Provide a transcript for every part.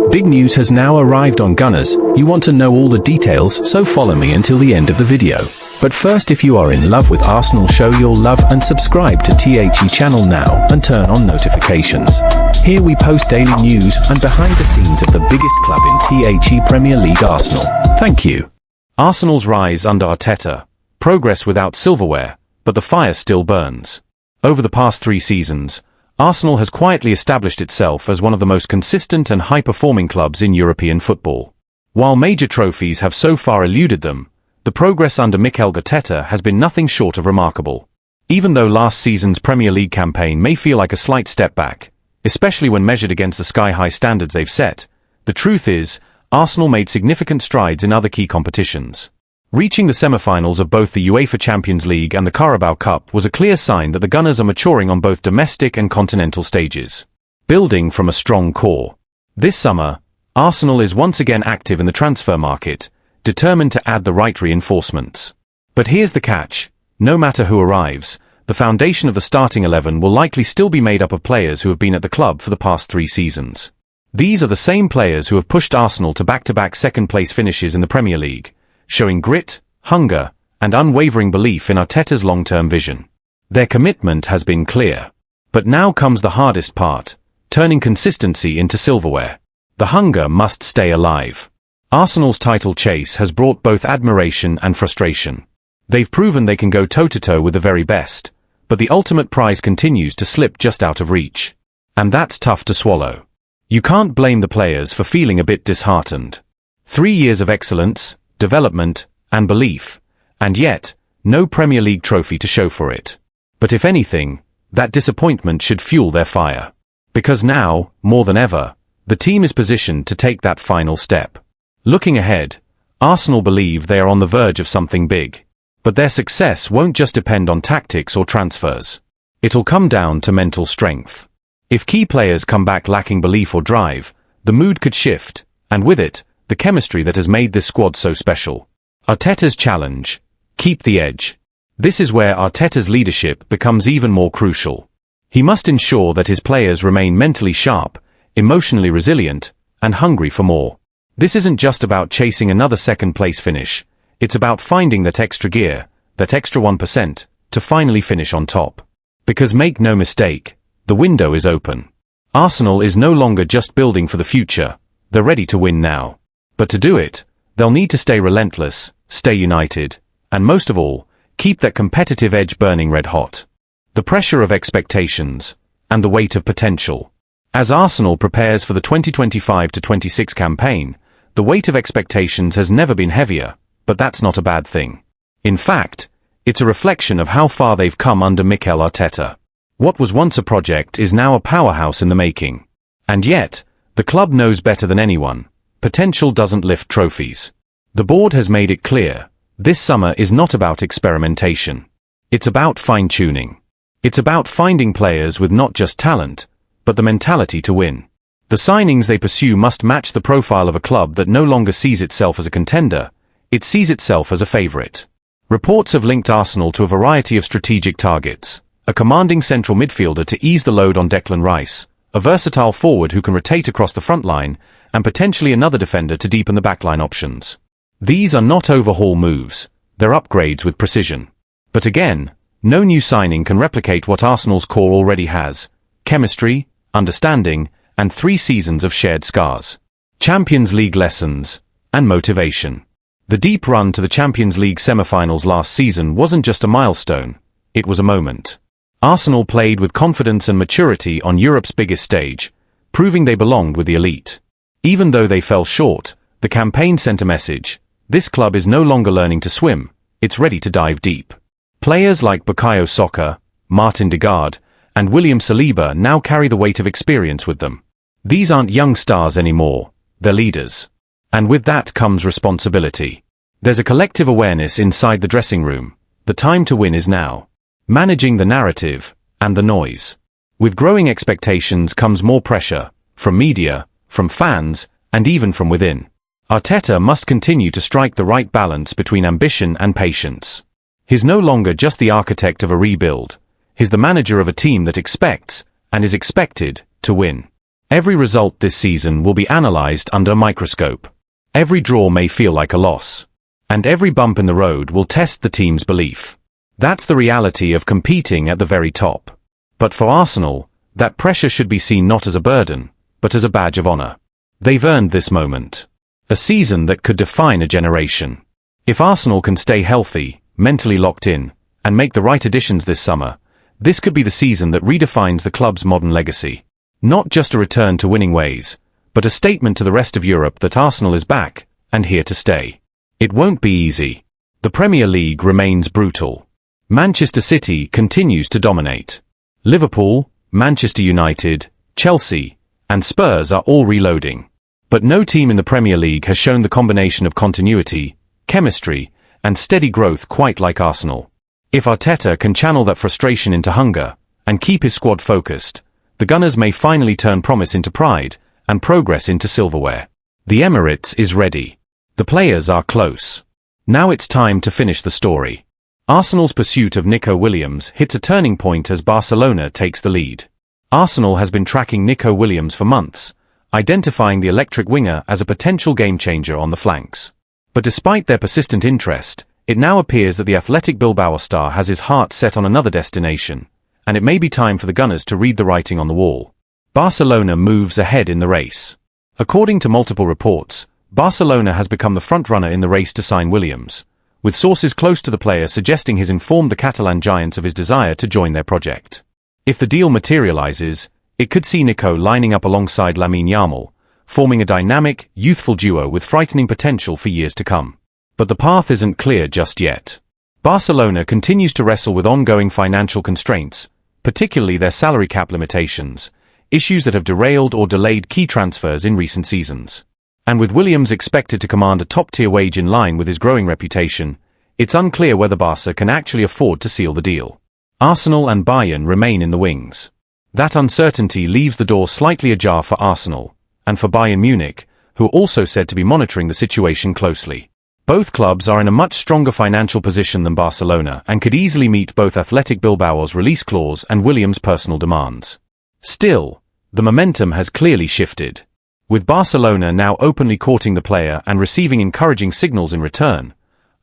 Big news has now arrived on Gunners. You want to know all the details, so follow me until the end of the video. But first, if you are in love with Arsenal, show your love and subscribe to THE channel now and turn on notifications. Here we post daily news and behind the scenes of the biggest club in THE Premier League, Arsenal. Thank you. Arsenal's rise under Arteta. Progress without silverware, but the fire still burns. Over the past 3 seasons, Arsenal has quietly established itself as one of the most consistent and high-performing clubs in European football. While major trophies have so far eluded them, the progress under Mikel Arteta has been nothing short of remarkable. Even though last season's Premier League campaign may feel like a slight step back, especially when measured against the sky-high standards they've set, the truth is, Arsenal made significant strides in other key competitions. Reaching the semi-finals of both the UEFA Champions League and the Carabao Cup was a clear sign that the Gunners are maturing on both domestic and continental stages. Building from a strong core. This summer, Arsenal is once again active in the transfer market, determined to add the right reinforcements. But here's the catch: no matter who arrives, the foundation of the starting 11 will likely still be made up of players who have been at the club for the past 3 seasons. These are the same players who have pushed Arsenal to back-to-back second-place finishes in the Premier League, showing grit, hunger, and unwavering belief in Arteta's long-term vision. Their commitment has been clear. But now comes the hardest part: turning consistency into silverware. The hunger must stay alive. Arsenal's title chase has brought both admiration and frustration. They've proven they can go toe-to-toe with the very best, but the ultimate prize continues to slip just out of reach. And that's tough to swallow. You can't blame the players for feeling a bit disheartened. 3 years of excellence, development, and belief, and yet, no Premier League trophy to show for it. But if anything, that disappointment should fuel their fire. Because now, more than ever, the team is positioned to take that final step. Looking ahead, Arsenal believe they are on the verge of something big. But their success won't just depend on tactics or transfers. It'll come down to mental strength. If key players come back lacking belief or drive, the mood could shift, and with it, the chemistry that has made this squad so special. Arteta's challenge: keep the edge. This is where Arteta's leadership becomes even more crucial. He must ensure that his players remain mentally sharp, emotionally resilient, and hungry for more. This isn't just about chasing another second-place finish. It's about finding that extra gear, that extra 1%, to finally finish on top. Because make no mistake, the window is open. Arsenal is no longer just building for the future, they're ready to win now. But to do it, they'll need to stay relentless, stay united, and most of all, keep that competitive edge burning red hot. The pressure of expectations, and the weight of potential. As Arsenal prepares for the 2025-26 campaign, the weight of expectations has never been heavier, but that's not a bad thing. In fact, it's a reflection of how far they've come under Mikel Arteta. What was once a project is now a powerhouse in the making. And yet, the club knows better than anyone. Potential doesn't lift trophies. The board has made it clear, this summer is not about experimentation. It's about fine-tuning. It's about finding players with not just talent, but the mentality to win. The signings they pursue must match the profile of a club that no longer sees itself as a contender, it sees itself as a favourite. Reports have linked Arsenal to a variety of strategic targets: a commanding central midfielder to ease the load on Declan Rice, a versatile forward who can rotate across the front line, and potentially another defender to deepen the backline options. These are not overhaul moves, they're upgrades with precision. But again, no new signing can replicate what Arsenal's core already has: chemistry, understanding, and 3 seasons of shared scars. Champions League lessons, and motivation. The deep run to the Champions League semi-finals last season wasn't just a milestone, it was a moment. Arsenal played with confidence and maturity on Europe's biggest stage, proving they belonged with the elite. Even though they fell short, the campaign sent a message: this club is no longer learning to swim, it's ready to dive deep. Players like Bukayo Saka, Martin Odegaard, and William Saliba now carry the weight of experience with them. These aren't young stars anymore, they're leaders. And with that comes responsibility. There's a collective awareness inside the dressing room: the time to win is now. Managing the narrative, and the noise. With growing expectations comes more pressure, from media, from fans, and even from within. Arteta must continue to strike the right balance between ambition and patience. He's no longer just the architect of a rebuild. He's the manager of a team that expects, and is expected, to win. Every result this season will be analyzed under a microscope. Every draw may feel like a loss. And every bump in the road will test the team's belief. That's the reality of competing at the very top. But for Arsenal, that pressure should be seen not as a burden, but as a badge of honor. They've earned this moment. A season that could define a generation. If Arsenal can stay healthy, mentally locked in, and make the right additions this summer, this could be the season that redefines the club's modern legacy. Not just a return to winning ways, but a statement to the rest of Europe that Arsenal is back, and here to stay. It won't be easy. The Premier League remains brutal. Manchester City continues to dominate. Liverpool, Manchester United, Chelsea, and Spurs are all reloading. But no team in the Premier League has shown the combination of continuity, chemistry, and steady growth quite like Arsenal. If Arteta can channel that frustration into hunger, and keep his squad focused, the Gunners may finally turn promise into pride, and progress into silverware. The Emirates is ready. The players are close. Now it's time to finish the story. Arsenal's pursuit of Nico Williams hits a turning point as Barcelona takes the lead. Arsenal has been tracking Nico Williams for months, identifying the electric winger as a potential game-changer on the flanks. But despite their persistent interest, it now appears that the Athletic Bilbao star has his heart set on another destination, and it may be time for the Gunners to read the writing on the wall. Barcelona moves ahead in the race. According to multiple reports, Barcelona has become the front-runner in the race to sign Williams, with sources close to the player suggesting he's informed the Catalan giants of his desire to join their project. If the deal materializes, it could see Nico lining up alongside Lamine Yamal, forming a dynamic, youthful duo with frightening potential for years to come. But the path isn't clear just yet. Barcelona continues to wrestle with ongoing financial constraints, particularly their salary cap limitations, issues that have derailed or delayed key transfers in recent seasons. And with Williams expected to command a top-tier wage in line with his growing reputation, it's unclear whether Barca can actually afford to seal the deal. Arsenal and Bayern remain in the wings. That uncertainty leaves the door slightly ajar for Arsenal, and for Bayern Munich, who are also said to be monitoring the situation closely. Both clubs are in a much stronger financial position than Barcelona and could easily meet both Athletic Bilbao's release clause and Williams' personal demands. Still, the momentum has clearly shifted. With Barcelona now openly courting the player and receiving encouraging signals in return,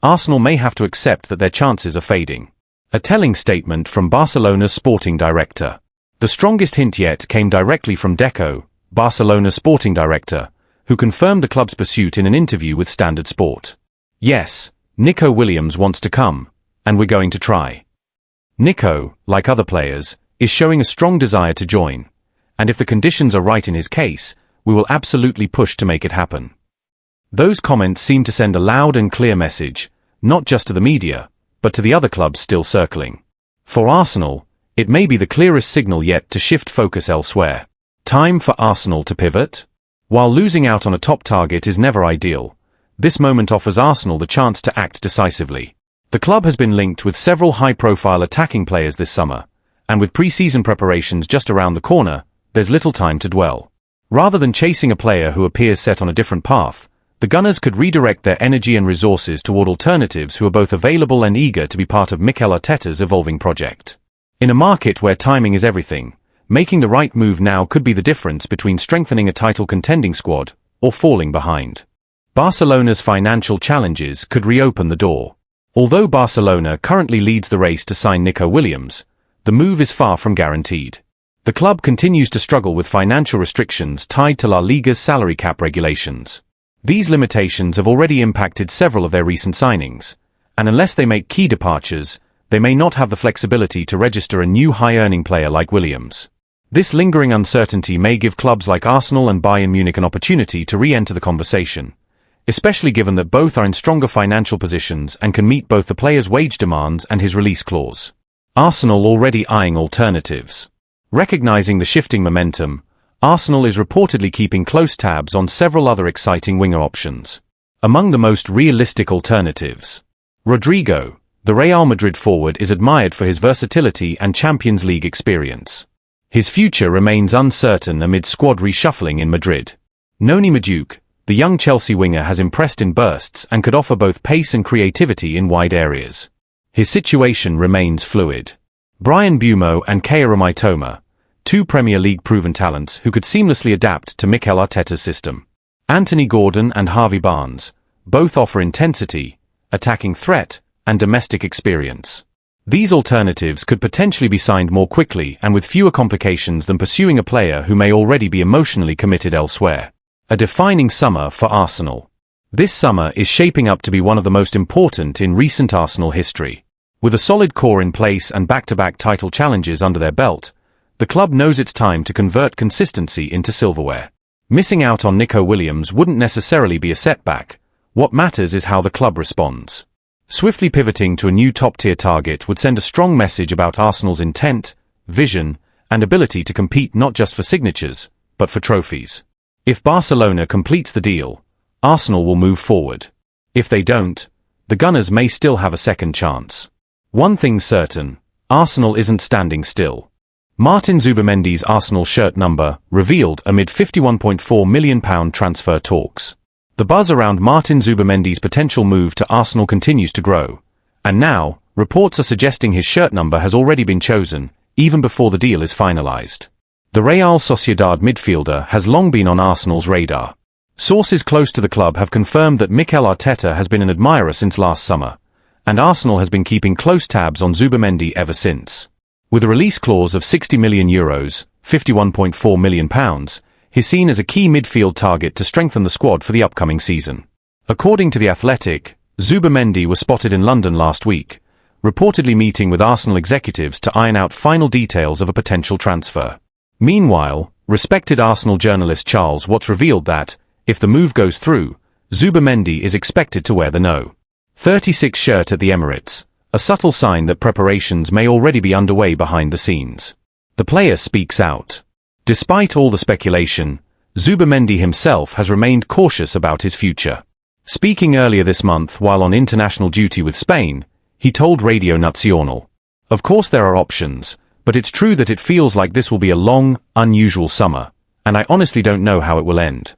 Arsenal may have to accept that their chances are fading. A telling statement from Barcelona's sporting director. The strongest hint yet came directly from Deco, Barcelona's sporting director, who confirmed the club's pursuit in an interview with Standard Sport. Yes, Nico Williams wants to come, and we're going to try. Nico, like other players, is showing a strong desire to join, and if the conditions are right in his case, we will absolutely push to make it happen. Those comments seem to send a loud and clear message, not just to the media, but to the other clubs still circling. For Arsenal, it may be the clearest signal yet to shift focus elsewhere. Time for Arsenal to pivot? While losing out on a top target is never ideal, this moment offers Arsenal the chance to act decisively. The club has been linked with several high-profile attacking players this summer, and with pre-season preparations just around the corner, there's little time to dwell. Rather than chasing a player who appears set on a different path, the Gunners could redirect their energy and resources toward alternatives who are both available and eager to be part of Mikel Arteta's evolving project. In a market where timing is everything, making the right move now could be the difference between strengthening a title-contending squad or falling behind. Barcelona's financial challenges could reopen the door. Although Barcelona currently leads the race to sign Nico Williams, the move is far from guaranteed. The club continues to struggle with financial restrictions tied to La Liga's salary cap regulations. These limitations have already impacted several of their recent signings, and unless they make key departures, they may not have the flexibility to register a new high-earning player like Williams. This lingering uncertainty may give clubs like Arsenal and Bayern Munich an opportunity to re-enter the conversation, especially given that both are in stronger financial positions and can meet both the player's wage demands and his release clause. Arsenal already eyeing alternatives. Recognizing the shifting momentum, Arsenal is reportedly keeping close tabs on several other exciting winger options. Among the most realistic alternatives, Rodrygo, the Real Madrid forward, is admired for his versatility and Champions League experience. His future remains uncertain amid squad reshuffling in Madrid. Noni Madueke, the young Chelsea winger, has impressed in bursts and could offer both pace and creativity in wide areas. His situation remains fluid. Brian Buemo and Keira Mitoma, two Premier League proven talents who could seamlessly adapt to Mikel Arteta's system. Anthony Gordon and Harvey Barnes both offer intensity, attacking threat, and domestic experience. These alternatives could potentially be signed more quickly and with fewer complications than pursuing a player who may already be emotionally committed elsewhere. A defining summer for Arsenal. This summer is shaping up to be one of the most important in recent Arsenal history. With a solid core in place and back-to-back title challenges under their belt, the club knows it's time to convert consistency into silverware. Missing out on Nico Williams wouldn't necessarily be a setback. What matters is how the club responds. Swiftly pivoting to a new top-tier target would send a strong message about Arsenal's intent, vision, and ability to compete not just for signatures, but for trophies. If Barcelona completes the deal, Arsenal will move forward. If they don't, the Gunners may still have a second chance. One thing's certain, Arsenal isn't standing still. Martin Zubimendi's Arsenal shirt number revealed amid £51.4 million transfer talks. The buzz around Martin Zubimendi's potential move to Arsenal continues to grow, and now, reports are suggesting his shirt number has already been chosen, even before the deal is finalised. The Real Sociedad midfielder has long been on Arsenal's radar. Sources close to the club have confirmed that Mikel Arteta has been an admirer since last summer, and Arsenal has been keeping close tabs on Zubimendi ever since. With a release clause of €60 million, £51.4 million, he's seen as a key midfield target to strengthen the squad for the upcoming season. According to The Athletic, Zubimendi was spotted in London last week, reportedly meeting with Arsenal executives to iron out final details of a potential transfer. Meanwhile, respected Arsenal journalist Charles Watts revealed that, if the move goes through, Zubimendi is expected to wear the No. 36 shirt at the Emirates, a subtle sign that preparations may already be underway behind the scenes. The player speaks out. Despite all the speculation, Zubimendi himself has remained cautious about his future. Speaking earlier this month while on international duty with Spain, he told Radio Nacional, "Of course there are options, but it's true that it feels like this will be a long, unusual summer, and I honestly don't know how it will end.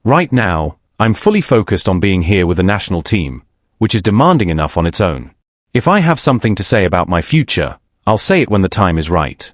Right now, I'm fully focused on being here with the national team, which is demanding enough on its own. If I have something to say about my future, I'll say it when the time is right."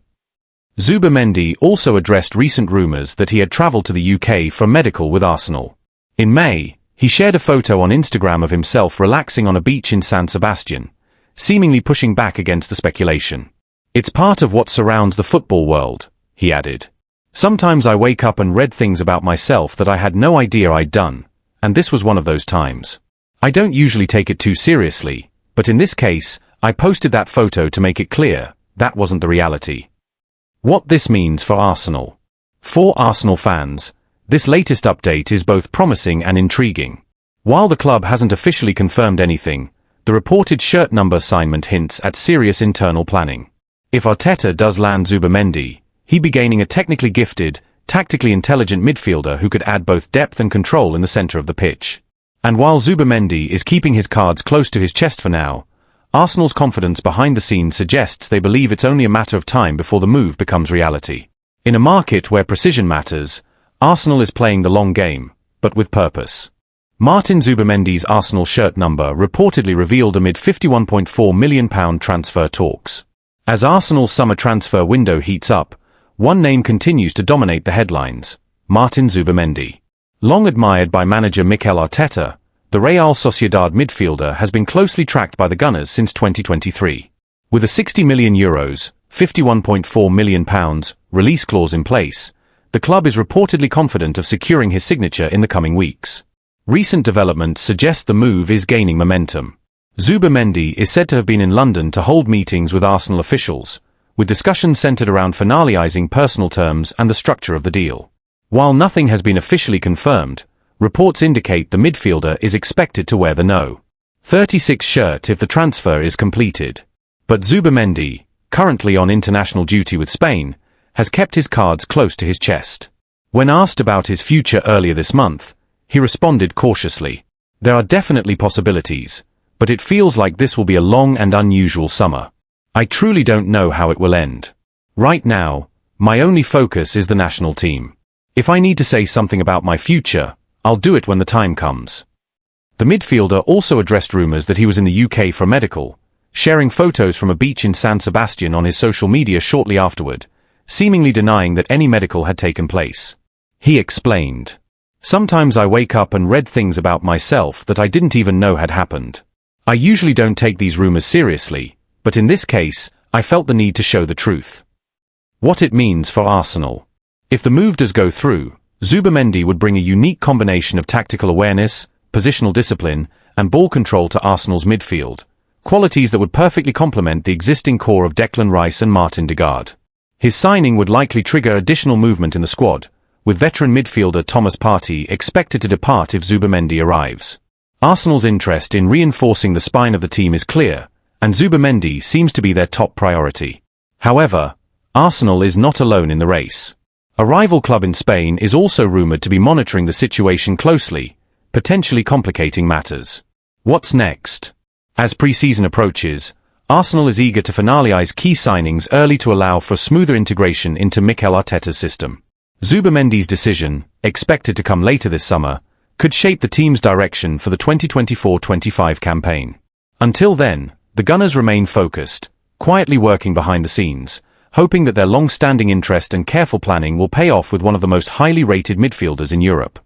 Zubimendi also addressed recent rumours that he had travelled to the UK for medical with Arsenal. In May, he shared a photo on Instagram of himself relaxing on a beach in San Sebastian, seemingly pushing back against the speculation. "It's part of what surrounds the football world," he added. "Sometimes I wake up and read things about myself that I had no idea I'd done, and this was one of those times. I don't usually take it too seriously, but in this case, I posted that photo to make it clear that wasn't the reality." What this means for Arsenal. For Arsenal fans, this latest update is both promising and intriguing. While the club hasn't officially confirmed anything, the reported shirt number assignment hints at serious internal planning. If Arteta does land Zubimendi, he'd be gaining a technically gifted, tactically intelligent midfielder who could add both depth and control in the centre of the pitch. And while Zubimendi is keeping his cards close to his chest for now, Arsenal's confidence behind the scenes suggests they believe it's only a matter of time before the move becomes reality. In a market where precision matters, Arsenal is playing the long game, but with purpose. Martin Zubimendi's Arsenal shirt number reportedly revealed amid £51.4 million transfer talks. As Arsenal's summer transfer window heats up, one name continues to dominate the headlines: Martin Zubimendi. Long admired by manager Mikel Arteta, the Real Sociedad midfielder has been closely tracked by the Gunners since 2023. With a €60 million, £51.4 million release clause in place, the club is reportedly confident of securing his signature in the coming weeks. Recent developments suggest the move is gaining momentum. Zubimendi is said to have been in London to hold meetings with Arsenal officials, with discussions centred around finalising personal terms and the structure of the deal. While nothing has been officially confirmed, reports indicate the midfielder is expected to wear the No. 36 shirt if the transfer is completed. But Zubimendi, currently on international duty with Spain, has kept his cards close to his chest. When asked about his future earlier this month, he responded cautiously, "There are definitely possibilities, but it feels like this will be a long and unusual summer. I truly don't know how it will end. Right now, my only focus is the national team. If I need to say something about my future, I'll do it when the time comes." The midfielder also addressed rumours that he was in the UK for medical, sharing photos from a beach in San Sebastian on his social media shortly afterward, seemingly denying that any medical had taken place. He explained, "Sometimes I wake up and read things about myself that I didn't even know had happened. I usually don't take these rumors seriously, but in this case, I felt the need to show the truth." What it means for Arsenal. If the move does go through, Zubimendi would bring a unique combination of tactical awareness, positional discipline, and ball control to Arsenal's midfield, qualities that would perfectly complement the existing core of Declan Rice and Martin Odegaard. His signing would likely trigger additional movement in the squad, with veteran midfielder Thomas Partey expected to depart if Zubimendi arrives. Arsenal's interest in reinforcing the spine of the team is clear, and Zubimendi seems to be their top priority. However, Arsenal is not alone in the race. A rival club in Spain is also rumoured to be monitoring the situation closely, potentially complicating matters. What's next? As pre-season approaches, Arsenal is eager to finalise key signings early to allow for smoother integration into Mikel Arteta's system. Zubimendi's decision, expected to come later this summer, could shape the team's direction for the 2024-25 campaign. Until then, the Gunners remain focused, quietly working behind the scenes, hoping that their long-standing interest and careful planning will pay off with one of the most highly rated midfielders in Europe.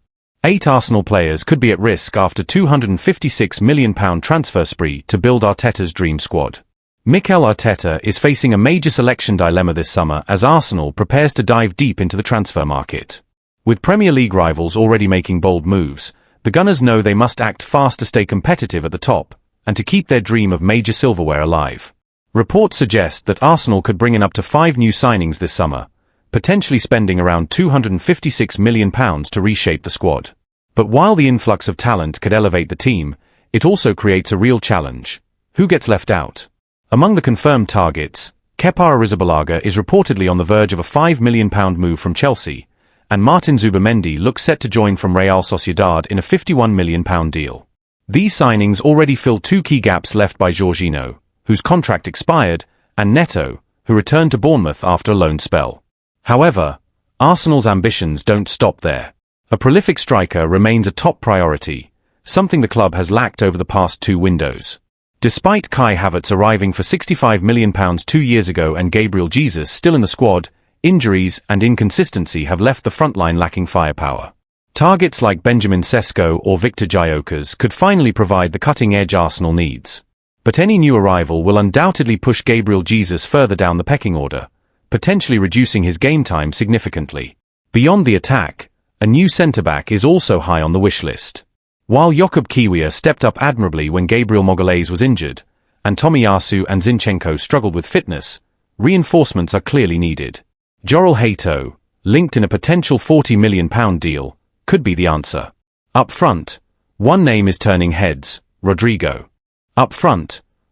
8 Arsenal players could be at risk after £256 million transfer spree to build Arteta's dream squad. Mikel Arteta is facing a major selection dilemma this summer as Arsenal prepares to dive deep into the transfer market. With Premier League rivals already making bold moves, the Gunners know they must act fast to stay competitive at the top, and to keep their dream of major silverware alive. Reports suggest that Arsenal could bring in up to 5 new signings this summer, potentially spending around £256 million to reshape the squad. But while the influx of talent could elevate the team, it also creates a real challenge. Who gets left out? Among the confirmed targets, Kepa Arrizabalaga is reportedly on the verge of a £5 million move from Chelsea, and Martin Zubimendi looks set to join from Real Sociedad in a £51 million deal. These signings already fill 2 key gaps left by Jorginho, whose contract expired, and Neto, who returned to Bournemouth after a loan spell. However, Arsenal's ambitions don't stop there. A prolific striker remains a top priority, something the club has lacked over the past 2 windows. Despite Kai Havertz arriving for £65 million 2 years ago and Gabriel Jesus still in the squad, injuries and inconsistency have left the frontline lacking firepower. Targets like Benjamin Sesko or Victor Gyökeres could finally provide the cutting-edge Arsenal needs. But any new arrival will undoubtedly push Gabriel Jesus further down the pecking order, potentially reducing his game time significantly. Beyond the attack, a new centre-back is also high on the wish list. While Jakub Kiwior stepped up admirably when Gabriel Magalhaes was injured, and Tomiyasu and Zinchenko struggled with fitness, reinforcements are clearly needed. Joral Hato, linked in a potential £40 million deal, could be the answer. Up front, one name is turning heads, Rodrygo. The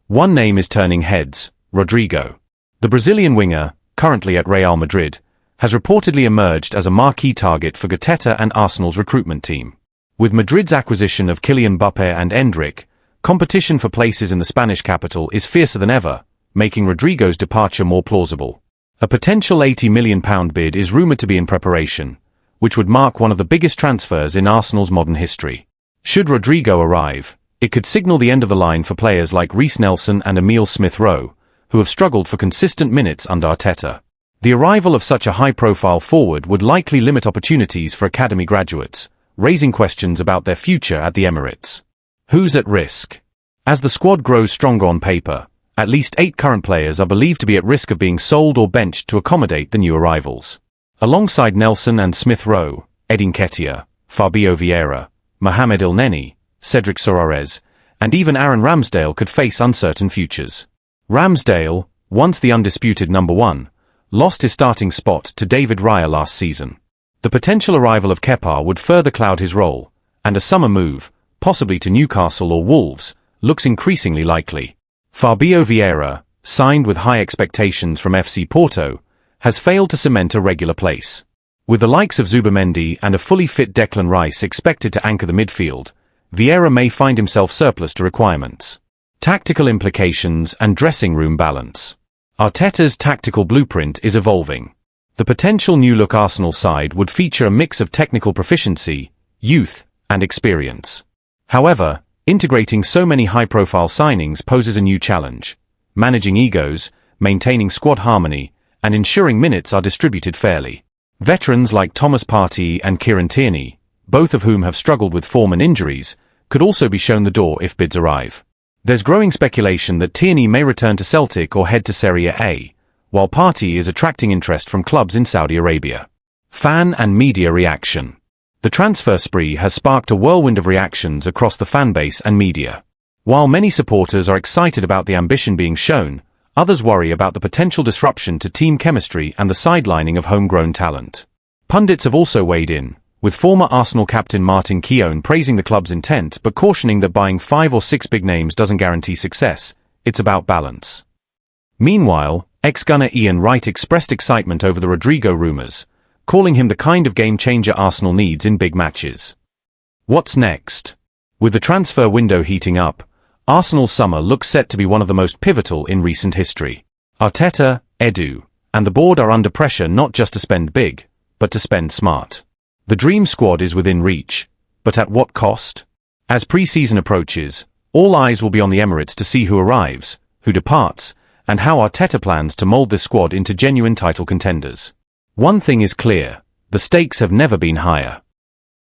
Brazilian winger, currently at Real Madrid, has reportedly emerged as a marquee target for Arteta and Arsenal's recruitment team. With Madrid's acquisition of Kylian Mbappé and Endrick, competition for places in the Spanish capital is fiercer than ever, making Rodrygo's departure more plausible. A potential £80 million bid is rumoured to be in preparation, which would mark one of the biggest transfers in Arsenal's modern history. Should Rodrygo arrive, it could signal the end of the line for players like Reece Nelson and Emile Smith-Rowe, who have struggled for consistent minutes under Arteta. The arrival of such a high-profile forward would likely limit opportunities for academy graduates, raising questions about their future at the Emirates. Who's at risk? As the squad grows stronger on paper, at least 8 current players are believed to be at risk of being sold or benched to accommodate the new arrivals. Alongside Nelson and Smith-Rowe, Edin Nketiah, Fabio Vieira, Mohamed Elneny, Cedric Soares, and even Aaron Ramsdale could face uncertain futures. Ramsdale, once the undisputed number 1, lost his starting spot to David Raya last season. The potential arrival of Kepa would further cloud his role, and a summer move, possibly to Newcastle or Wolves, looks increasingly likely. Fabio Vieira, signed with high expectations from FC Porto, has failed to cement a regular place. With the likes of Zubimendi and a fully fit Declan Rice expected to anchor the midfield, Vieira may find himself surplus to requirements. Tactical implications and dressing room balance. Arteta's tactical blueprint is evolving. The potential new-look Arsenal side would feature a mix of technical proficiency, youth, and experience. However, integrating so many high-profile signings poses a new challenge. Managing egos, maintaining squad harmony, and ensuring minutes are distributed fairly. Veterans like Thomas Partey and Kieran Tierney, both of whom have struggled with form and injuries, could also be shown the door if bids arrive. There's growing speculation that Tierney may return to Celtic or head to Serie A, while Partey is attracting interest from clubs in Saudi Arabia. Fan and media reaction. The transfer spree has sparked a whirlwind of reactions across the fanbase and media. While many supporters are excited about the ambition being shown, others worry about the potential disruption to team chemistry and the sidelining of homegrown talent. Pundits have also weighed in, with former Arsenal captain Martin Keown praising the club's intent but cautioning that buying 5 or 6 big names doesn't guarantee success. It's about balance. Meanwhile, ex-gunner Ian Wright expressed excitement over the Rodrygo rumours, calling him the kind of game-changer Arsenal needs in big matches. What's next? With the transfer window heating up, Arsenal's summer looks set to be one of the most pivotal in recent history. Arteta, Edu, and the board are under pressure not just to spend big, but to spend smart. The dream squad is within reach, but at what cost? As pre-season approaches, all eyes will be on the Emirates to see who arrives, who departs, and how Arteta plans to mould this squad into genuine title contenders. One thing is clear, the stakes have never been higher.